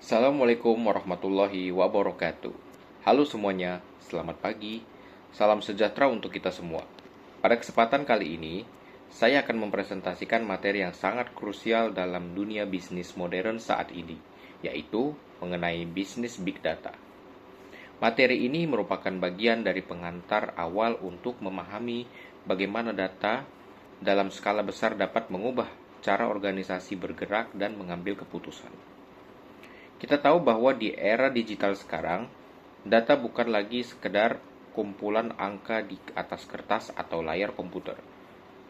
Assalamualaikum warahmatullahi wabarakatuh. Halo semuanya, selamat pagi. Salam sejahtera untuk kita semua. Pada kesempatan kali ini, saya akan mempresentasikan materi yang sangat krusial dalam dunia bisnis modern saat ini, yaitu mengenai bisnis big data. Materi ini merupakan bagian dari pengantar awal untuk memahami bagaimana data dalam skala besar dapat mengubah cara organisasi bergerak dan mengambil keputusan. Kita tahu bahwa di era digital sekarang, data bukan lagi sekedar kumpulan angka di atas kertas atau layar komputer.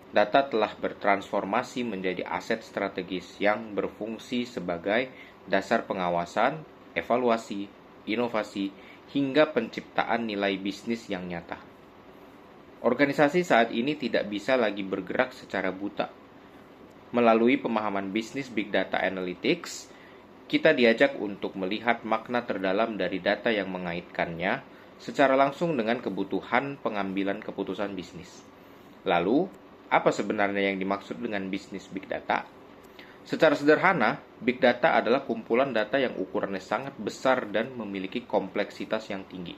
Data telah bertransformasi menjadi aset strategis yang berfungsi sebagai dasar pengawasan, evaluasi, inovasi, hingga penciptaan nilai bisnis yang nyata. Organisasi saat ini tidak bisa lagi bergerak secara buta. Melalui pemahaman bisnis big data analytics, kita diajak untuk melihat makna terdalam dari data yang mengaitkannya secara langsung dengan kebutuhan pengambilan keputusan bisnis. Lalu, apa sebenarnya yang dimaksud dengan bisnis big data? Secara sederhana, big data adalah kumpulan data yang ukurannya sangat besar dan memiliki kompleksitas yang tinggi.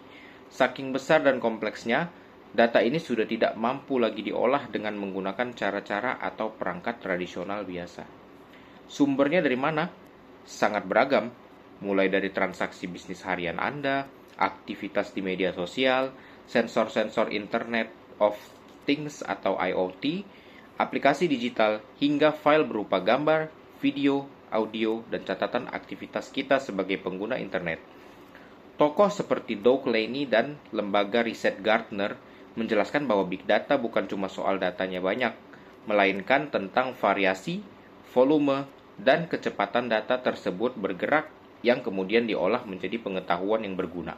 Saking besar dan kompleksnya, data ini sudah tidak mampu lagi diolah dengan menggunakan cara-cara atau perangkat tradisional biasa. Sumbernya dari mana? Sangat beragam, mulai dari transaksi bisnis harian Anda, aktivitas di media sosial, sensor-sensor Internet of Things atau IoT, aplikasi digital, hingga file berupa gambar, video, audio, dan catatan aktivitas kita sebagai pengguna internet. Tokoh seperti Doug Laney dan lembaga riset Gartner menjelaskan bahwa big data bukan cuma soal datanya banyak, melainkan tentang variasi, volume, dan kecepatan data tersebut bergerak yang kemudian diolah menjadi pengetahuan yang berguna.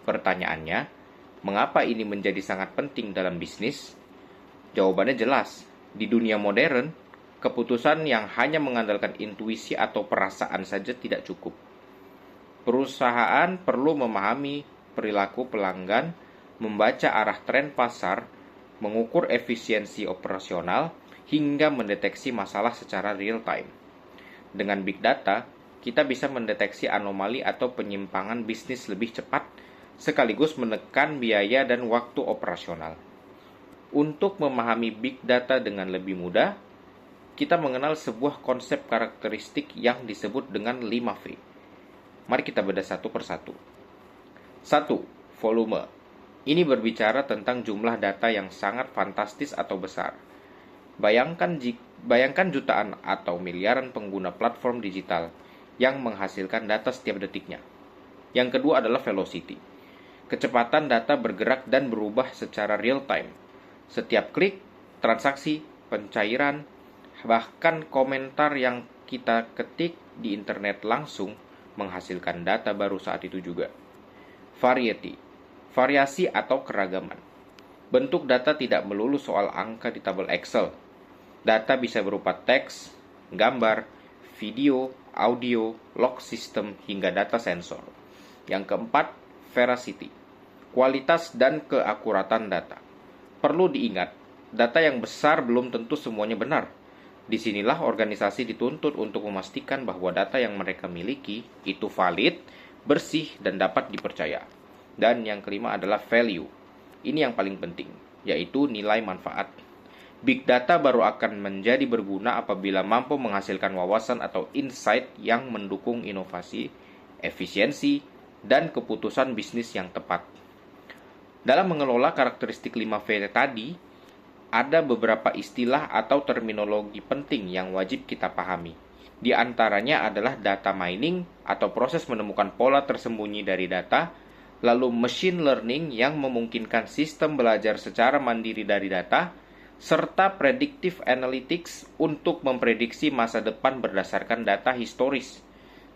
Pertanyaannya, mengapa ini menjadi sangat penting dalam bisnis? Jawabannya jelas. Di dunia modern, keputusan yang hanya mengandalkan intuisi atau perasaan saja tidak cukup. Perusahaan perlu memahami perilaku pelanggan, membaca arah tren pasar, mengukur efisiensi operasional, hingga mendeteksi masalah secara real time. Dengan big data, kita bisa mendeteksi anomali atau penyimpangan bisnis lebih cepat, sekaligus menekan biaya dan waktu operasional. Untuk memahami big data dengan lebih mudah, kita mengenal sebuah konsep karakteristik yang disebut dengan 5V. Mari kita bedah satu persatu. 1. Volume. Ini berbicara tentang jumlah data yang sangat fantastis atau besar. Bayangkan jutaan atau miliaran pengguna platform digital yang menghasilkan data setiap detiknya. Yang kedua adalah velocity. Kecepatan data bergerak dan berubah secara real time. Setiap klik, transaksi, pencairan, bahkan komentar yang kita ketik di internet langsung menghasilkan data baru saat itu juga. Variety. Variasi atau keragaman. Bentuk data tidak melulu soal angka di tabel Excel. Data bisa berupa teks, gambar, video, audio, log system, hingga data sensor. Yang keempat, veracity. Kualitas dan keakuratan data. Perlu diingat, data yang besar belum tentu semuanya benar. Disinilah organisasi dituntut untuk memastikan bahwa data yang mereka miliki itu valid, bersih, dan dapat dipercaya. Dan yang kelima adalah value. Ini yang paling penting, yaitu nilai manfaat. Big data baru akan menjadi berguna apabila mampu menghasilkan wawasan atau insight yang mendukung inovasi, efisiensi, dan keputusan bisnis yang tepat. Dalam mengelola karakteristik 5V tadi, ada beberapa istilah atau terminologi penting yang wajib kita pahami. Di antaranya adalah data mining atau proses menemukan pola tersembunyi dari data, lalu machine learning yang memungkinkan sistem belajar secara mandiri dari data, serta predictive analytics untuk memprediksi masa depan berdasarkan data historis.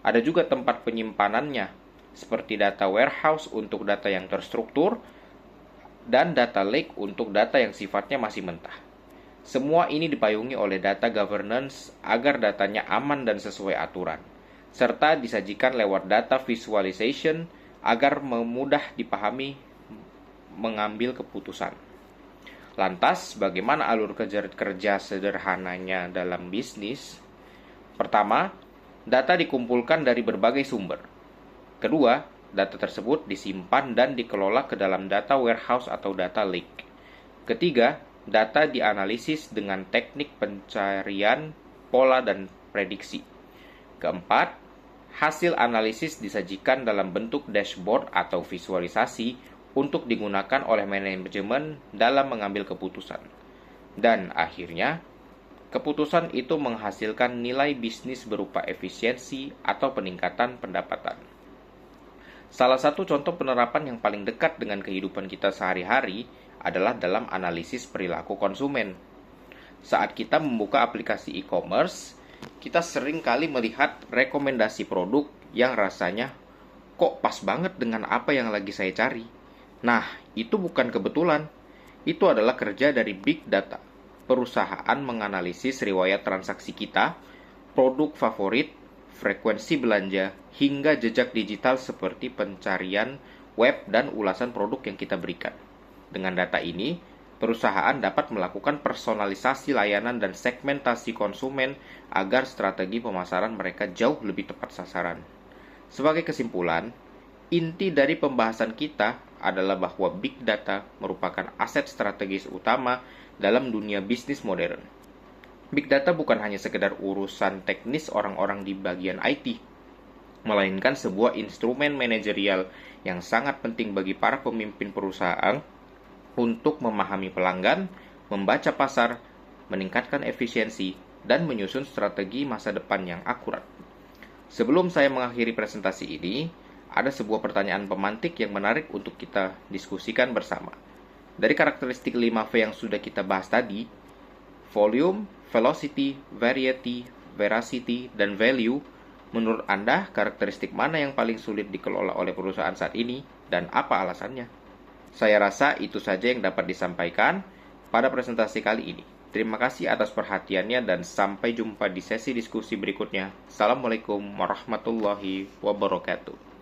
Ada juga tempat penyimpanannya, seperti data warehouse untuk data yang terstruktur, dan data lake untuk data yang sifatnya masih mentah. Semua ini dipayungi oleh data governance agar datanya aman dan sesuai aturan, serta disajikan lewat data visualization agar mudah dipahami mengambil keputusan. Lantas, bagaimana alur kerja sederhananya dalam bisnis? Pertama, Data dikumpulkan dari berbagai sumber. Kedua, data tersebut disimpan dan dikelola ke dalam data warehouse atau data lake. Ketiga, data dianalisis dengan teknik pencarian, pola, dan prediksi. Keempat, hasil analisis disajikan dalam bentuk dashboard atau visualisasi untuk digunakan oleh manajemen dalam mengambil keputusan. Dan akhirnya, keputusan itu menghasilkan nilai bisnis berupa efisiensi atau peningkatan pendapatan. Salah satu contoh penerapan yang paling dekat dengan kehidupan kita sehari-hari adalah dalam analisis perilaku konsumen. Saat kita membuka aplikasi e-commerce, kita sering kali melihat rekomendasi produk yang rasanya kok pas banget dengan apa yang lagi saya cari. Nah, itu bukan kebetulan. Itu adalah kerja dari big data. Perusahaan menganalisis riwayat transaksi kita, produk favorit, frekuensi belanja, hingga jejak digital seperti pencarian web dan ulasan produk yang kita berikan. Dengan data ini, perusahaan dapat melakukan personalisasi layanan dan segmentasi konsumen agar strategi pemasaran mereka jauh lebih tepat sasaran. Sebagai kesimpulan, inti dari pembahasan kita adalah bahwa big data merupakan aset strategis utama dalam dunia bisnis modern. Big data bukan hanya sekedar urusan teknis orang-orang di bagian IT, melainkan sebuah instrumen manajerial yang sangat penting bagi para pemimpin perusahaan untuk memahami pelanggan, membaca pasar, meningkatkan efisiensi, dan menyusun strategi masa depan yang akurat. Sebelum saya mengakhiri presentasi ini, ada sebuah pertanyaan pemantik yang menarik untuk kita diskusikan bersama. Dari karakteristik 5V yang sudah kita bahas tadi, volume, velocity, variety, veracity, dan value, menurut Anda karakteristik mana yang paling sulit dikelola oleh perusahaan saat ini dan apa alasannya? Saya rasa itu saja yang dapat disampaikan pada presentasi kali ini. Terima kasih atas perhatiannya dan sampai jumpa di sesi diskusi berikutnya. Assalamualaikum warahmatullahi wabarakatuh.